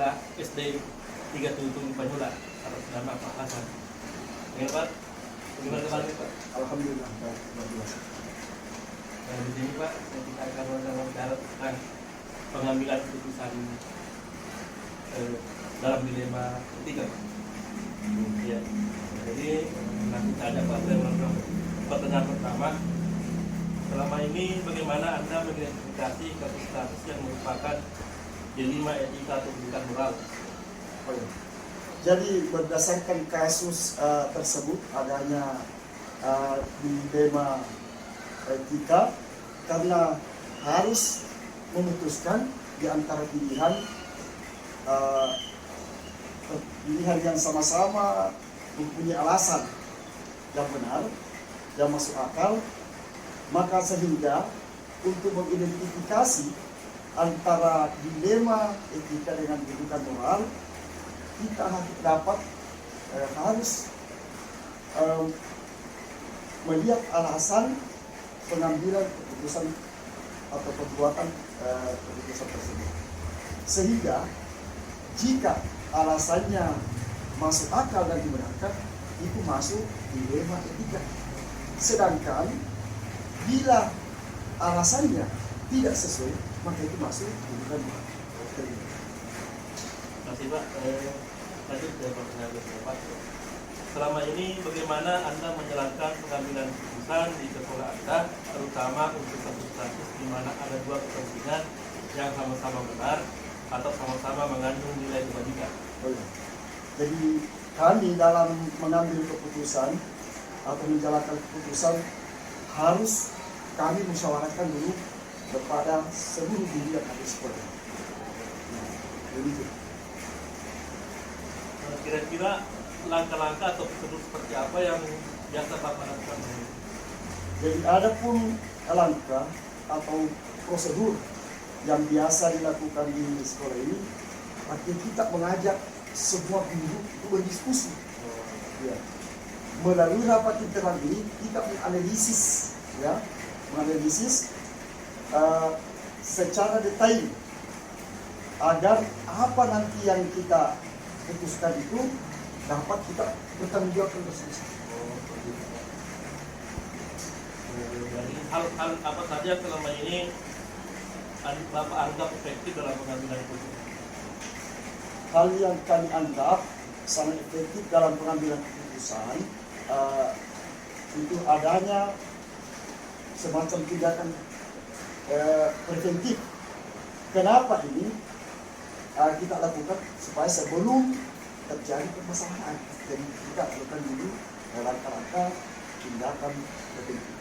siswa SD 37 Panyula atas nama Pak Hasan. Ya Pak, bagaimana kemarin Pak? Alhamdulillah, baik, luar biasa. Nah, di sini Pak, kita akan wawancara tentang pengambilan keputusan dalam dilema ketiga Pak. Ya, jadi nanti kita ada pertanyaan pertama. Selama ini bagaimana Anda mengidentifikasi kasus-kasus yang merupakan dilema etika atau pendidikan moral? Oh, ya. Jadi berdasarkan kasus tersebut adanya dilema etika karena harus memutuskan di antara pilihan yang sama-sama mempunyai alasan yang benar, yang masuk akal, maka sehingga untuk mengidentifikasi antara dilema etika dengan pendidikan moral, kita harus melihat alasan pengambilan keputusan atau perbuatan keputusan tersebut. Sehingga jika alasannya masuk akal dan dibenarkan, itu masuk dilema etika. Sedangkan bila alasannya tidak sesuai, maka itu masuk dilema moral. Terima kasih Pak. Lanjut ke pertanyaan berikutnya Pak. Selama ini bagaimana Anda menjalankan pengambilan keputusan di sekolah Anda, terutama untuk kasus-kasus di mana ada dua kepentingan yang sama-sama benar atau sama-sama mengandung nilai kebaikan? Oh ya. Jadi kami dalam mengambil keputusan atau menjalankan keputusan harus kami musyawarahkan dulu kepada seluruh guru yang ada di sekolah. Begitu. Kira-kira langkah-langkah atau prosedur seperti apa yang biasa Bapak lakukan? Jadi ada pun langkah atau prosedur yang biasa dilakukan di sekolah ini, artinya kita mengajak semua guru untuk berdiskusi. Ya. Melalui rapat internal ini kita menganalisis, secara detail agar apa nanti yang kita putuskan itu dapat kita bertanggung jawab bersama. Dari hal-hal apa saja selama ini Bapak anggap efektif dalam pengambilan keputusan? Hal yang kami anggap sangat efektif dalam pengambilan keputusan itu adanya semacam tindakan preventif. Kenapa ini kita lakukan? Supaya sebelum terjadi permasalahan, jadi kita lakukan dulu langkah-langkah tindakan preventif.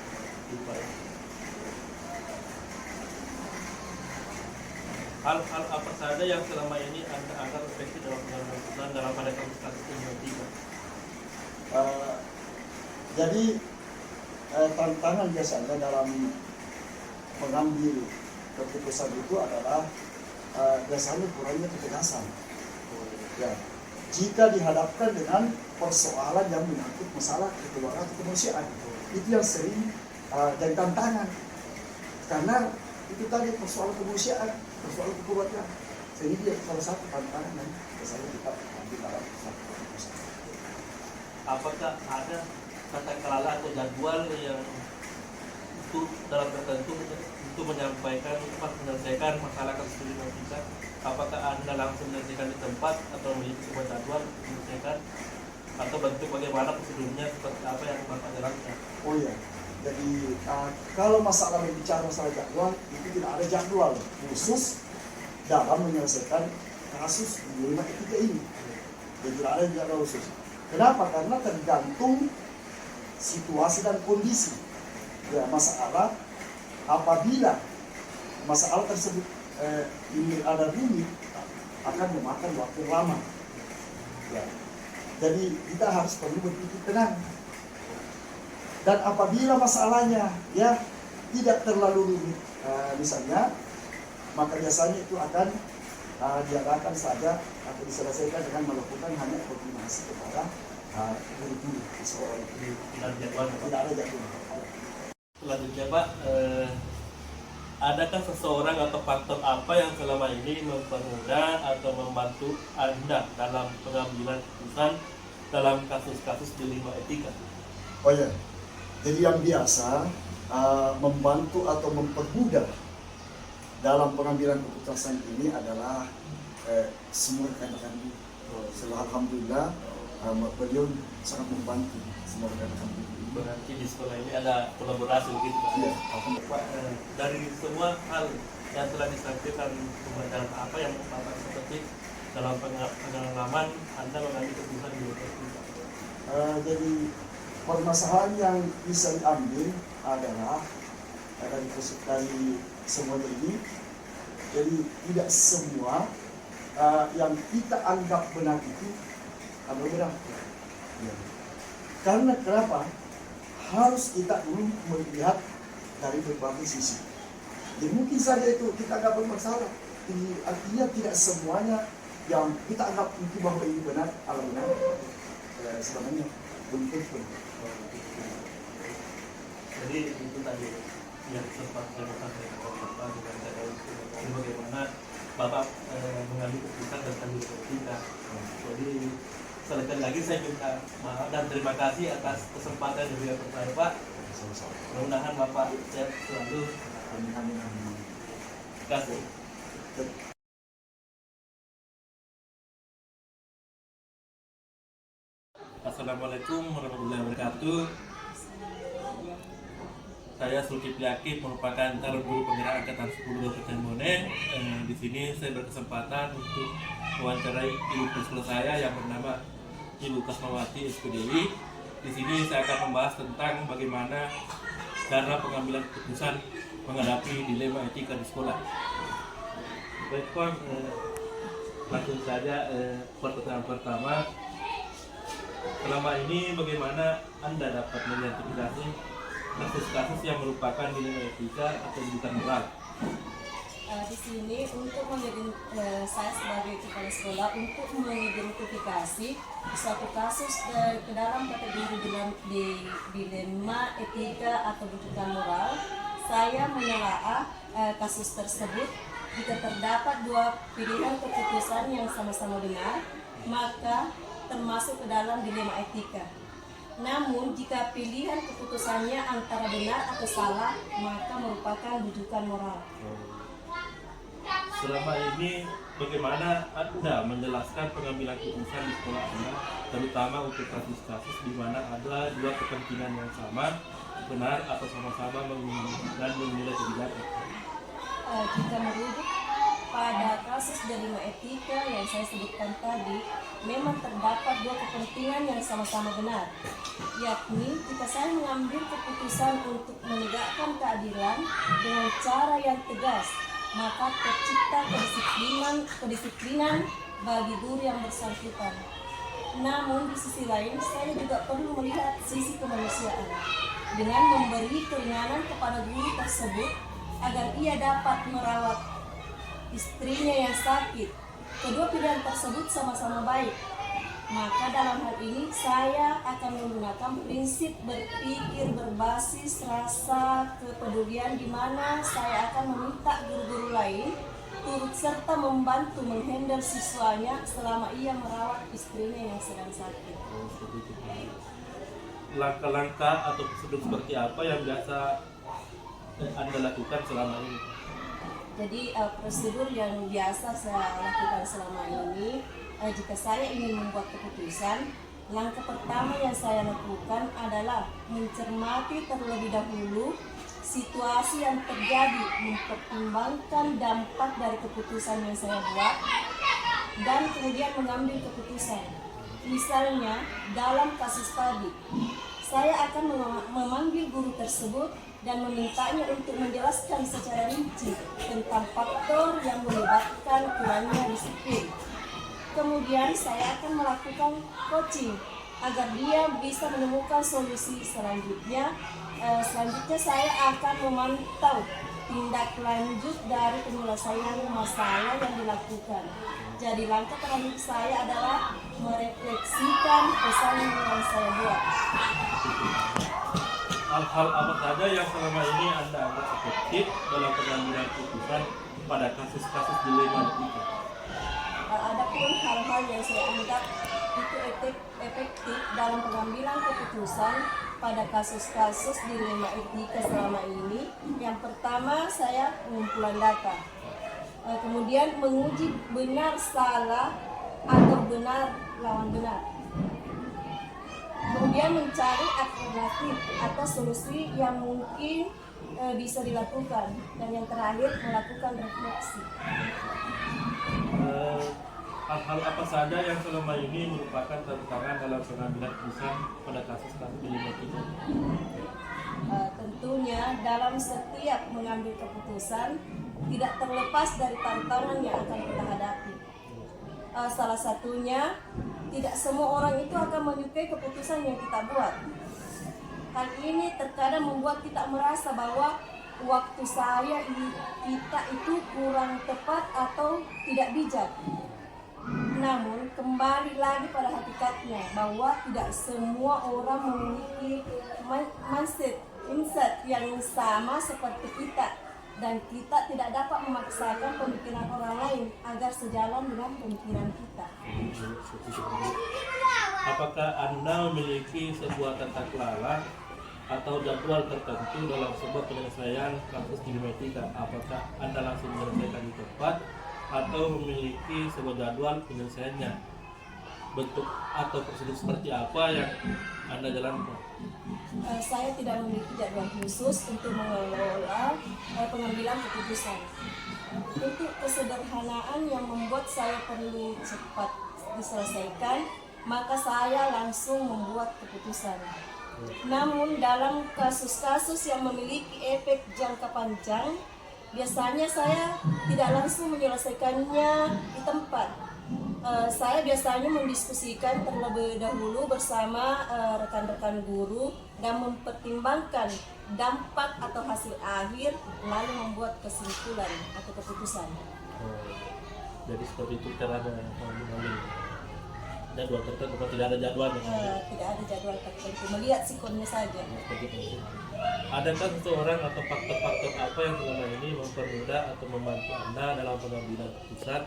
Hal-hal apa saja yang selama ini Anda anggap efektif dalam pengambilan keputusan dalam pada kasus-kasus yang jadi tantangan biasanya dalam mengambil keputusan itu adalah biasanya kurangnya ketegasan. Ya. Jika dihadapkan dengan persoalan yang menyangkut masalah kekeluargaan atau kemanusiaan, itu yang sering jadi tantangan. Karena itu tadi persoalan kemanusiaan, persoalan kekeluargaan. Sehingga salah satu tantangan yang biasanya kita ambil dalam keputusan. Apakah ada tata kelola atau jadwal yang untuk dalam tertentu untuk menyelesaikan masalah kasus etika? Apakah Anda langsung menyelesaikan di tempat atau memiliki sebuah jadwal untuk menyelesaikan, atau bentuk bagaimana prosedurnya seperti apa yang Bapak jalankan? Oh iya, jadi kalau masalah berbicara masalah jadwal, itu tidak ada jadwal khusus dalam menyelesaikan kasus dilema etika ini. Jadi tidak ada jadwal khusus. Kenapa? Karena tergantung situasi dan kondisi. Ya, masalah apabila masalah tersebut ini ada rumit, akan memakan waktu lama. Ya. Jadi kita harus perlu berpikir tenang. Dan apabila masalahnya ya tidak terlalu rumit, misalnya, maka biasanya itu akan diadakan saja atau diselesaikan dengan melakukan hanya koordinasi kepada guru-guru sekolah. Tidak ada jadwal. Tidak ada jadwal. Selanjutnya Pak, adakah seseorang atau faktor apa yang selama ini mempermudah atau membantu Anda dalam pengambilan keputusan dalam kasus-kasus dilema etika? Oh ya, jadi yang biasa membantu atau mempermudah dalam pengambilan keputusan ini adalah semua rekan-rekan ini. Alhamdulillah beliau sangat membantu semua rekan-rekan ini. Berarti di sekolah ini ada kolaborasi gitu Pak? Iya. Pak, dari semua hal yang telah disampaikan pembelajaran apa yang Bapak seperti dalam pengalaman Anda mengambil keputusan di etika? Jadi permasalahan yang bisa diambil adalah dari semuanya ini. Jadi tidak semua yang kita anggap benar itu adalah benar. Ya. Karena kenapa? Harus kita dulu melihat dari berbagai sisi. Jadi mungkin saja itu kita anggap bermasalah. Artinya tidak semuanya yang kita anggap mungkin bahwa ini benar adalah benar. Sebenarnya belum tentu. Jadi itu tadi yang sempat saya sampaikan Bapak dengan bagaimana Bapak mengambil keputusan tentang etika. Jadi sekali lagi saya minta maaf dan terima kasih atas kesempatan yang diberikan kepada Pak. Mudah-mudahan Bapak sehat selalu. Amin. Terima kasih. Assalamualaikum warahmatullahi wabarakatuh. Saya Zulkifli Akif, merupakan calon guru pembinaan angkatan 10 Kabupaten Bone. Di sini saya berkesempatan untuk mewawancarai ibu principal saya yang bernama Ibu Kasmawati SPDI. Di sini saya akan membahas tentang bagaimana cara pengambilan keputusan menghadapi dilema etika di sekolah. Baik Pak, langsung saja pertanyaan pertama. Selama ini bagaimana Anda dapat mengidentifikasi kasus-kasus yang merupakan dilema etika atau bukan moral? Di sini untuk saya sebagai kepala sekolah untuk mengidentifikasi suatu kasus ke dalam kategori dilema etika atau bukan moral, saya menelaah kasus tersebut. Jika terdapat dua pilihan keputusan yang sama-sama benar, maka termasuk ke dalam dilema etika. Namun jika pilihan keputusannya antara benar atau salah, maka merupakan rujukan moral. Selama ini bagaimana Anda menjelaskan pengambilan keputusan di sekolah Anda, terutama untuk kasus-kasus di mana ada dua kepentingan yang sama, benar atau sama-sama dan menilai kebijakan? Jika merujuk pada kasus dilema etika yang saya sebutkan tadi, memang terdapat dua kepentingan yang sama-sama benar, yakni jika saya mengambil keputusan untuk menegakkan keadilan dengan cara yang tegas, maka tercipta kedisiplinan bagi guru yang bersangkutan. Namun di sisi lain, saya juga perlu melihat sisi kemanusiaan dengan memberi keringanan kepada guru tersebut agar ia dapat merawat istrinya yang sakit. Kedua pilihan tersebut sama-sama baik. Maka dalam hal ini saya akan menggunakan prinsip berpikir berbasis rasa kepedulian, di mana saya akan meminta guru-guru lain turut serta membantu menghandle siswanya selama ia merawat istrinya yang sedang sakit. Langkah-langkah atau prosedur seperti apa yang biasa Anda lakukan selama ini? Jadi prosedur yang biasa saya lakukan selama ini, jika saya ingin membuat keputusan, langkah pertama yang saya lakukan adalah mencermati terlebih dahulu situasi yang terjadi, mempertimbangkan dampak dari keputusan yang saya buat, dan kemudian mengambil keputusan. Misalnya dalam kasus tadi, saya akan memanggil guru tersebut dan memintanya untuk menjelaskan secara rinci tentang faktor yang menyebabkan kurangnya disiplin. Kemudian saya akan melakukan coaching agar dia bisa menemukan solusi selanjutnya. Selanjutnya saya akan memantau tindak lanjut dari penyelesaian masalah yang dilakukan. Jadi langkah terakhir saya adalah merefleksikan pesan yang saya buat. hal-hal apa saja yang selama ini Anda anggap efektif dalam pengambilan keputusan pada kasus-kasus dilema etika? Adapun hal-hal yang saya anggap itu efektif dalam pengambilan keputusan pada kasus-kasus dilema etika selama ini, yang pertama saya pengumpulan data, kemudian menguji benar salah atau benar lawan benar, kemudian mencari alternatif atau solusi yang mungkin bisa dilakukan, dan yang terakhir melakukan refleksi. Hal-hal apa saja yang selama ini merupakan tantangan dalam pengambilan keputusan pada kasus-kasus dilema etika? Tentunya dalam setiap mengambil keputusan tidak terlepas dari tantangan yang akan kita hadapi. Salah satunya, tidak semua orang itu akan menyukai keputusan yang kita buat. Hal ini terkadang membuat kita merasa bahwa waktu kita itu kurang tepat atau tidak bijak. Namun kembali lagi pada hakikatnya bahwa tidak semua orang memiliki mindset yang sama seperti kita, dan kita tidak dapat memaksakan pemikiran orang lain agar sejalan dengan pemikiran kita. Apakah Anda memiliki sebuah tata kelola atau jadwal tertentu dalam sebuah penyelesaian kasus dilema etika? Apakah Anda langsung menyelesaikan di tempat atau memiliki sebuah jadwal penyelesaiannya? Bentuk atau prosedur seperti apa yang Anda jalankan? Saya tidak memiliki jadwal khusus untuk mengelola pengambilan keputusan. Untuk kesederhanaan yang membuat saya perlu cepat diselesaikan, maka saya langsung membuat keputusan. Namun dalam kasus-kasus yang memiliki efek jangka panjang, biasanya saya tidak langsung menyelesaikannya di tempat. Saya biasanya mendiskusikan terlebih dahulu bersama rekan-rekan guru dan mempertimbangkan dampak atau hasil akhir, lalu membuat kesimpulan atau keputusan. Jadi seperti itu cara mengambil jadwal tertentu, tidak ada jadwal? Tidak ada jadwal tertentu, melihat sikonnya saja. Adakah seseorang atau faktor-faktor apa yang selama ini mempermudah atau membantu Anda dalam pengambilan keputusan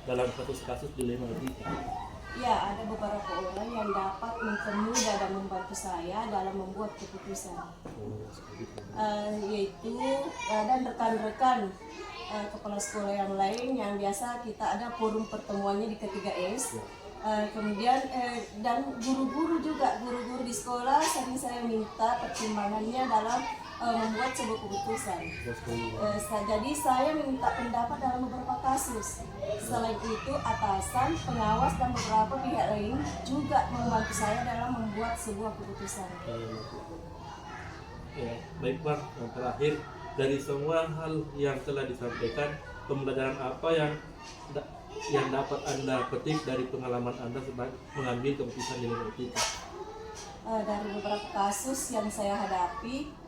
dalam kasus-kasus dilema etika? Ya, ada beberapa orang yang dapat mempermudah dan membantu saya dalam membuat keputusan, yaitu dan rekan-rekan kepala sekolah yang lain yang biasa kita ada forum pertemuannya di K3S. Kemudian dan guru-guru juga, guru-guru di sekolah sering saya minta pertimbangannya dalam membuat sebuah keputusan. Jadi saya minta pendapat dalam beberapa kasus. Selain itu, atasan, pengawas, dan beberapa pihak lain juga membantu saya dalam membuat sebuah keputusan. Ya, baik Pak, yang terakhir, dari semua hal yang telah disampaikan, pembelajaran apa yang dapat Anda petik dari pengalaman Anda sebagai mengambil keputusan dilema etika? Dari beberapa kasus yang saya hadapi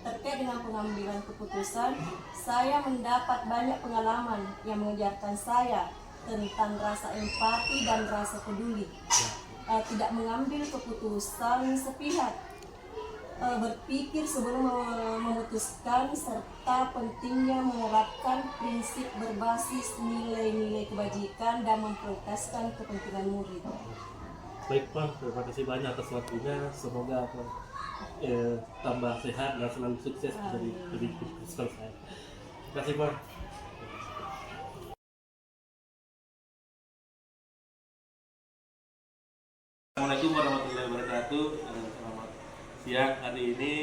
terkait dengan pengambilan keputusan, saya mendapat banyak pengalaman yang mengajarkan saya tentang rasa empati dan rasa peduli. Tidak mengambil keputusan sepihak, berpikir sebelum memutuskan, serta pentingnya menerapkan prinsip berbasis nilai-nilai kebajikan dan memprioritaskan kepentingan murid. Baik Pak, terima kasih banyak atas waktunya. Semoga tambah sehat dan selalu sukses dari sekolah saya. Terima kasih Pak. Assalamualaikum warahmatullahi wabarakatuh. Selamat siang. Hari ini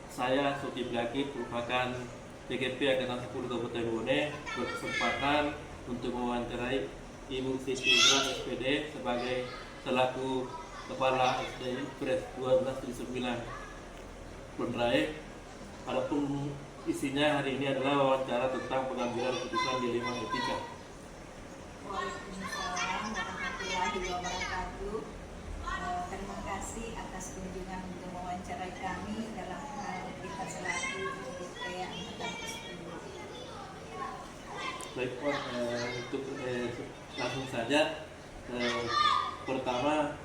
saya Suki Blaki merupakan PGP Angkatan 10 Kabupaten Bone, berkesempatan untuk mewawancarai Ibu Siti Indra SPD sebagai selaku Kepala SDI Pres 1279 Bondrai. Adapun isinya hari ini adalah wawancara tentang pengambilan keputusan dilema etika. Waalaikumsalam warahmatullahi wabarakatuh. Terima kasih atas kunjungan untuk mewawancarai kami dalam hal kita selaku PGP Angkatan 10. Baik Pak, untuk langsung saja, pertama,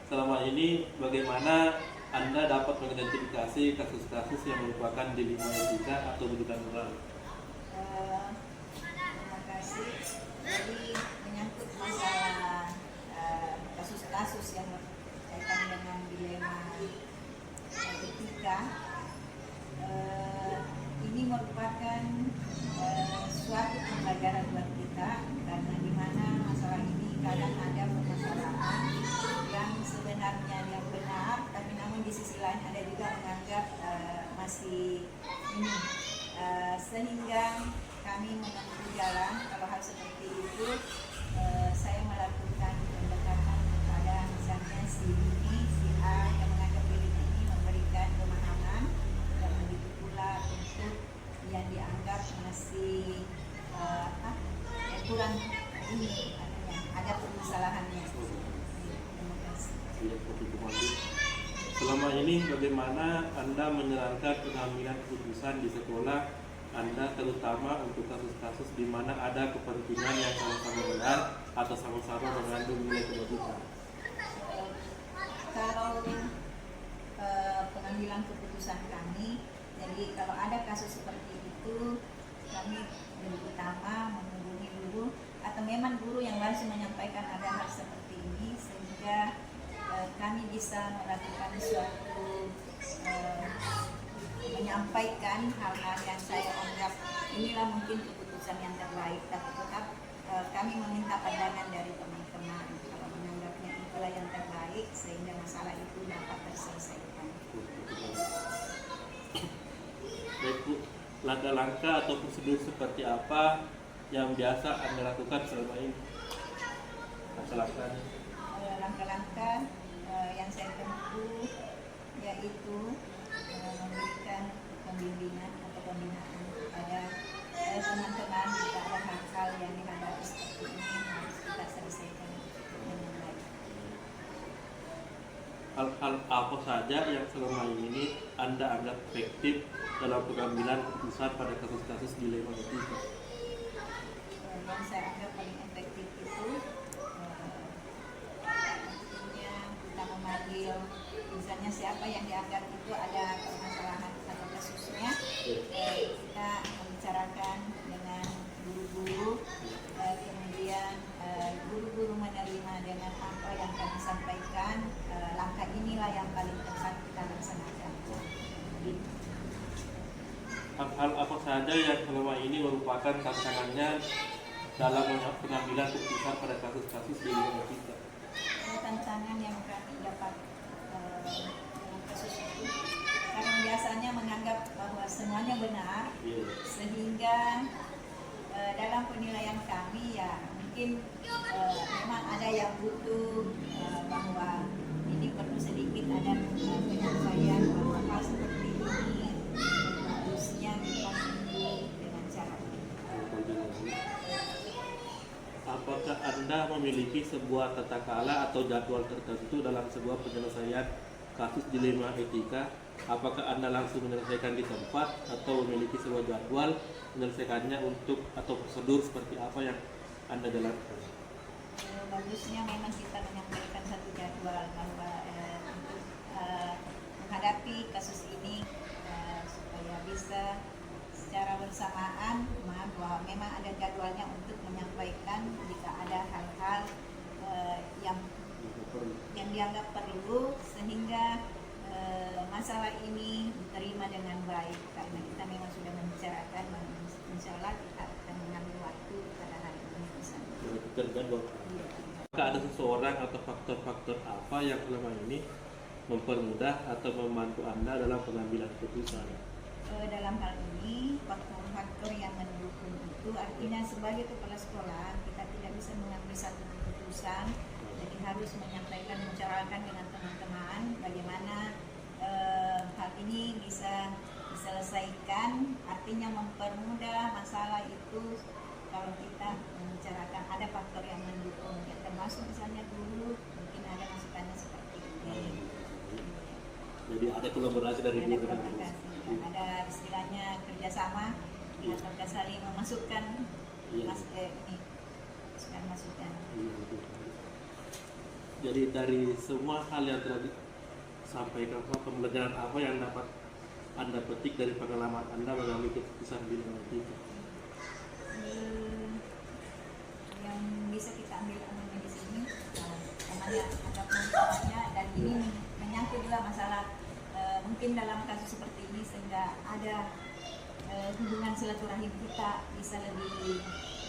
selama ini bagaimana Anda dapat mengidentifikasi kasus-kasus yang merupakan dilema etika atau rujukan moral? Terima kasih. Jadi menyangkut masalah kasus-kasus yang berkaitan dengan dilema etika, ini merupakan suatu pembelajaran buat kita, karena di mana masalah ini kadang ada permasalahan yang sebenarnya yang benar, tapi namun di sisi lain ada juga menganggap masih ini, sehingga kami menempuh jalan. Kalau hal seperti itu, saya melakukan pendekatan kepada misalnya si ini, si A yang menganggap diri ini memberikan pemahaman, dan begitu pula untuk yang dianggap masih kurang ini, ada permasalahannya. Terima kasih. Iya, begitu, Mandi. Selama ini bagaimana Anda menjalankan pengambilan keputusan di sekolah Anda, terutama untuk kasus-kasus di mana ada kepentingan yang sama-sama benar atau sama-sama mengandung nilai kebajikan? Kalau pengambilan keputusan kami, jadi kalau ada kasus seperti itu, kami lebih utama menghubungi guru atau memang guru yang langsung menyampaikan ada hal seperti ini, sehingga kami bisa melakukan suatu menyampaikan hal-hal yang saya anggap inilah mungkin keputusan yang terbaik, tapi tetap kami meminta pandangan dari teman-teman kalau menganggapnya itulah yang terbaik, sehingga masalah itu dapat terselesaikan. Baik, Bu. Langkah-langkah atau prosedur seperti apa yang biasa Anda lakukan selama ini? Langkah-langkahnya? Langkah-langkah yang saya tempuh yaitu memberikan pembimbingan atau pembinaan kepada teman-teman jika ada hal-hal yang dihadapi seperti ini harus kita selesaikan dengan baik. Hal-hal apa saja yang selama ini Anda anggap efektif dalam pengambilan keputusan pada kasus-kasus dilema etika? Yang saya anggap paling efektif itu kita memanggil misalnya siapa yang dianggap itu ada permasalahan atau kasusnya, kita membicarakan dengan guru-guru, kemudian guru-guru menerima dengan apa yang kami sampaikan, langkah inilah yang paling tepat kita laksanakan. Hal apa saja yang selama ini merupakan tantangannya dalam pengambilan keputusan pada kasus-kasus dilema etika? Tantangan yang kami dapat dalam kasus itu, karena biasanya menganggap bahwa semuanya benar, sehingga dalam penilaian kami ya mungkin memang ada yang butuh bahwa ini perlu sedikit ada penyampaian bahwa hal seperti ini harusnya kita tunggu dengan cara ini. Apakah Anda memiliki sebuah tata kala atau jadwal tertentu dalam sebuah penyelesaian kasus dilema etika? Apakah Anda langsung menyelesaikan di tempat atau memiliki sebuah jadwal menyelesaikannya untuk atau prosedur seperti apa yang Anda jalankan? Bagusnya memang kita menyampaikan satu jadwal bahwa untuk menghadapi kasus ini supaya bisa secara bersamaan, bahwa memang ada jadwalnya untuk menyampaikan jika ada hal-hal yang dianggap perlu, sehingga masalah ini diterima dengan baik, karena kita memang sudah membicarakan bahwa insya Allah kita akan mengambil waktu pada hari ini misalnya. Apakah ada seseorang atau faktor-faktor apa yang selama ini mempermudah atau membantu Anda dalam pengambilan keputusan? Dalam hal ini faktor-faktor yang mendukung itu artinya sebagai kepala sekolah kita tidak bisa mengambil satu keputusan, jadi harus menyampaikan, membicarakan dengan teman-teman bagaimana hal ini bisa diselesaikan, artinya mempermudah masalah itu. Kalau kita membicarakan ada faktor yang mendukung, ya termasuk misalnya dulu mungkin ada masukannya seperti ini. Jadi ada kolaborasi dari Ada diri kolaborasi, ada istilahnya kerjasama, kita saling memasukkan masukan. Jadi dari semua hal yang telah sampaikan Pak, pembelajaran apa yang dapat Anda petik dari pengalaman Anda mengalami keputusan bina etika? Yang bisa kita ambil amanah di sini, karena ada manfaatnya dan ini menyangkut juga masalah mungkin dalam kasus seperti ini sehingga ada hubungan silaturahim kita bisa lebih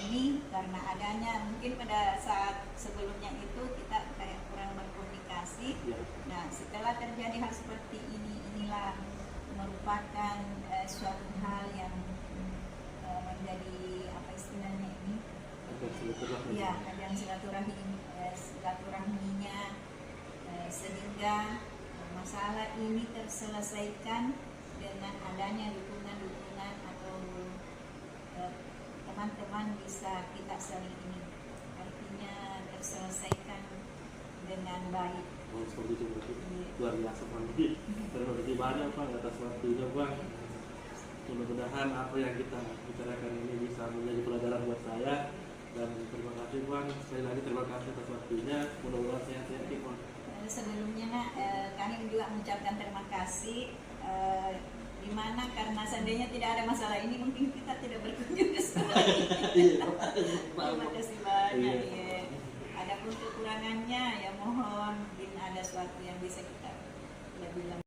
ini karena adanya mungkin pada saat sebelumnya itu kita kayak kurang berkomunikasi. Ya. Nah setelah terjadi hal seperti ini, inilah merupakan suatu hal yang menjadi apa istilahnya ini? Agar silaturahmi. Ya, ajang silaturahminya sehingga masalah ini terselesaikan dengan adanya dukungan atau teman-teman bisa kita saling ini artinya terselesaikan dengan baik. Oh, seperti itu berarti luar biasa Bang. Terima kasih banyak Bang atas waktunya Bang. Mudah-mudahan apa yang kita bicarakan ini bisa menjadi pelajaran buat saya, dan terima kasih Bang, sekali lagi terima kasih atas waktunya, mudah-mudahan sehat-sehat Bang. Sebelumnya kami juga mengucapkan terima kasih di mana karena seandainya tidak ada masalah ini mungkin kita tidak berkunjung ke sekolah ini. Terima kasih banyak. Ya. Adapun kekurangannya ya mohon mungkin ada sesuatu yang bisa kita lebih